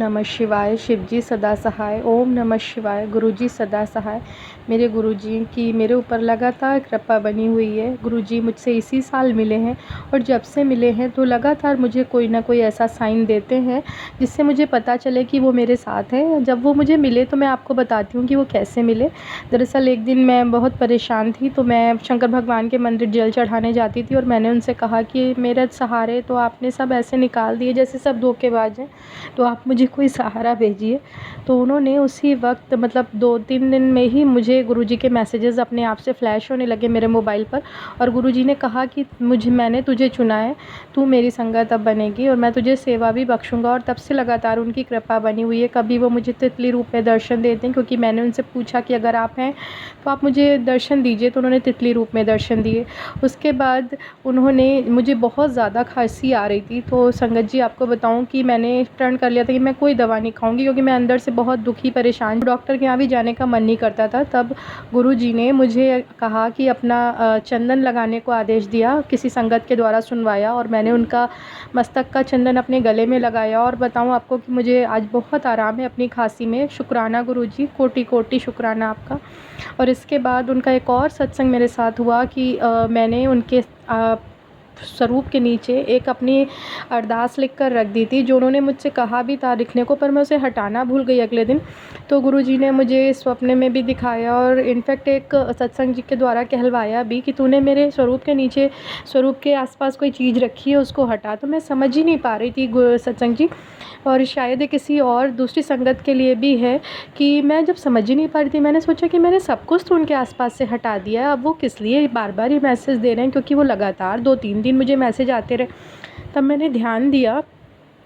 नमः शिवाय। शिवजी सदा सहाय। ओम नमः शिवाय। गुरुजी सदा सहाय। मेरे गुरुजी की मेरे ऊपर लगातार कृपा बनी हुई है। गुरुजी मुझसे इसी साल मिले हैं और जब से मिले हैं तो लगातार मुझे कोई ना कोई ऐसा साइन देते हैं जिससे मुझे पता चले कि वो मेरे साथ हैं। जब वो मुझे मिले तो मैं आपको बताती हूँ कि वो कैसे मिले। दरअसल एक दिन मैं बहुत परेशान थी तो मैं शंकर भगवान के मंदिर जल चढ़ाने जाती थी और मैंने उनसे कहा कि मेरे सहारे तो आपने सब ऐसे निकाल दिए जैसे सब धोखेबाज हैं, तो आप मुझे कोई सहारा भेजिए। तो उन्होंने उसी वक्त मतलब 2-3 दिन में ही मुझे गुरुजी के मैसेजेस अपने आप से फ्लैश होने लगे मेरे मोबाइल पर और गुरुजी ने कहा कि मैंने तुझे चुना है, तू मेरी संगत अब बनेगी और मैं तुझे सेवा भी बख्शूँगा। और तब से लगातार उनकी कृपा बनी हुई है। कभी वो मुझे तितली रूप में दर्शन देते हैं, क्योंकि मैंने उनसे पूछा कि अगर आप हैं तो आप मुझे दर्शन दीजिए, तो उन्होंने तितली रूप में दर्शन दिए। उसके बाद उन्होंने मुझे बहुत ज़्यादा खांसी आ रही थी, तो संगत जी आपको बताऊं कि मैंने प्रण कर लिया था कि मैं कोई दवा नहीं खाऊंगी, क्योंकि मैं अंदर से बहुत दुखी परेशान, डॉक्टर के यहाँ भी जाने का मन नहीं करता था। तब गुरुजी ने मुझे कहा कि अपना चंदन लगाने को आदेश दिया, किसी संगत के द्वारा सुनवाया और मैंने उनका मस्तक का चंदन अपने गले में लगाया। और बताऊं आपको कि मुझे आज बहुत आराम है अपनी खांसी में। शुक्राना गुरुजी, कोटि कोटि शुक्राना आपका। और इसके बाद उनका एक और सत्संग मेरे साथ हुआ कि मैंने उनके स्वरूप के नीचे एक अपनी अरदास लिख कर रख दी थी, जो उन्होंने मुझसे कहा भी था लिखने को, पर मैं उसे हटाना भूल गई अगले दिन। तो गुरुजी ने मुझे स्वप्न में भी दिखाया और इनफैक्ट एक सत्संग जी के द्वारा कहलवाया भी कि तूने मेरे स्वरूप के नीचे, स्वरूप के आसपास कोई चीज़ रखी है, उसको हटा। तो मैं समझ ही नहीं पा रही थी सत्संग जी, और शायद ये किसी और दूसरी संगत के लिए भी है कि मैं जब समझ ही नहीं पा रही थी, मैंने सोचा कि मैंने सब कुछ तो उनके आसपास से हटा दिया है, अब वो किस लिए बार बार ये मैसेज दे रहे हैं, क्योंकि वो लगातार 2-3 दिन मुझे मैसेज आते रहे। तब मैंने ध्यान दिया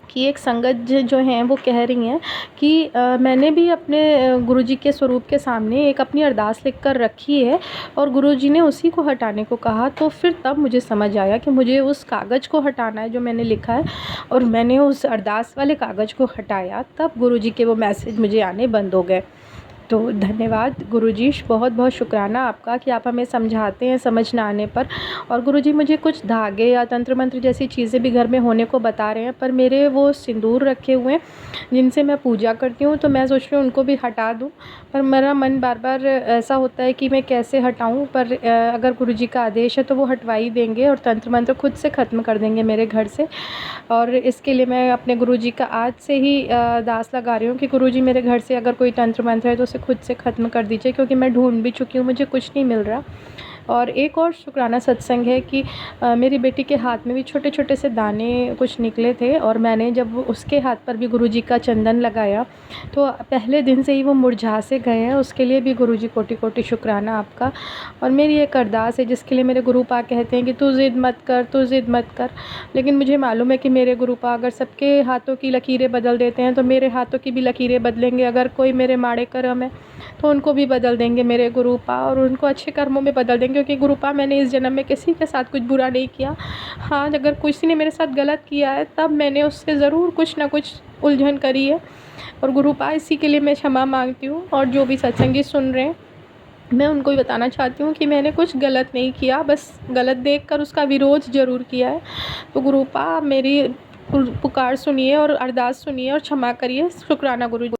कि एक संगत जो हैं वो कह रही हैं कि मैंने भी अपने गुरुजी के स्वरूप के सामने एक अपनी अरदास लिख कर रखी है और गुरुजी ने उसी को हटाने को कहा। तो फिर तब मुझे समझ आया कि मुझे उस कागज़ को हटाना है जो मैंने लिखा है, और मैंने उस अरदास वाले कागज़ को हटाया। तब गुरुजी के वो मैसेज मुझे आने बंद हो गए। तो धन्यवाद गुरुजी, बहुत बहुत शुक्राना आपका कि आप हमें समझाते हैं समझ ना आने पर। और गुरुजी मुझे कुछ धागे या तंत्र मंत्र जैसी चीज़ें भी घर में होने को बता रहे हैं, पर मेरे वो सिंदूर रखे हुए हैं जिनसे मैं पूजा करती हूँ, तो मैं सोच रही हूँ उनको भी हटा दूँ, पर मेरा मन बार बार ऐसा होता है कि मैं कैसे हटाऊँ। पर अगर गुरुजी का आदेश है तो वो हटवा ही देंगे और तंत्र मंत्र खुद से ख़त्म कर देंगे मेरे घर से। और इसके लिए मैं अपने गुरुजी का आज से ही दास लगा रही हूँ कि गुरुजी मेरे घर से अगर कोई तंत्र मंत्र है तो उसे खुद से ख़त्म कर दीजिए, क्योंकि मैं ढूंढ भी चुकी हूँ, मुझे कुछ नहीं मिल रहा। और एक और शुक्राना सत्संग है कि मेरी बेटी के हाथ में भी छोटे छोटे से दाने कुछ निकले थे, और मैंने जब उसके हाथ पर भी गुरुजी का चंदन लगाया तो पहले दिन से ही वो मुरझा से गए हैं। उसके लिए भी गुरुजी कोटि कोटि शुक्राना आपका। और मेरी एक अरदास है जिसके लिए मेरे गुरुपा कहते हैं कि तू ज़िद मत कर, तू ज़िद मत कर, लेकिन मुझे मालूम है कि मेरे गुरुपा अगर सबके हाथों की लकीरें बदल देते हैं तो मेरे हाथों की भी लकीरें बदलेंगे। अगर कोई मेरे माड़े कर्म है तो उनको भी बदल देंगे मेरे गुरुपा, और उनको अच्छे कर्मों में बदल देंगे, क्योंकि गुरुपा मैंने इस जन्म में किसी के साथ कुछ बुरा नहीं किया। हाँ, अगर किसी ने मेरे साथ गलत किया है तब मैंने उससे ज़रूर कुछ ना कुछ उलझन करी है, और गुरुपा इसी के लिए मैं क्षमा मांगती हूँ। और जो भी सत्संगी सुन रहे हैं, मैं उनको भी बताना चाहती हूँ कि मैंने कुछ गलत नहीं किया, बस गलत देखकर उसका विरोध ज़रूर किया है। तो गुरुपा मेरी पुकार सुनिए और अरदास सुनिए और क्षमा करिए। शुक्राना गुरु।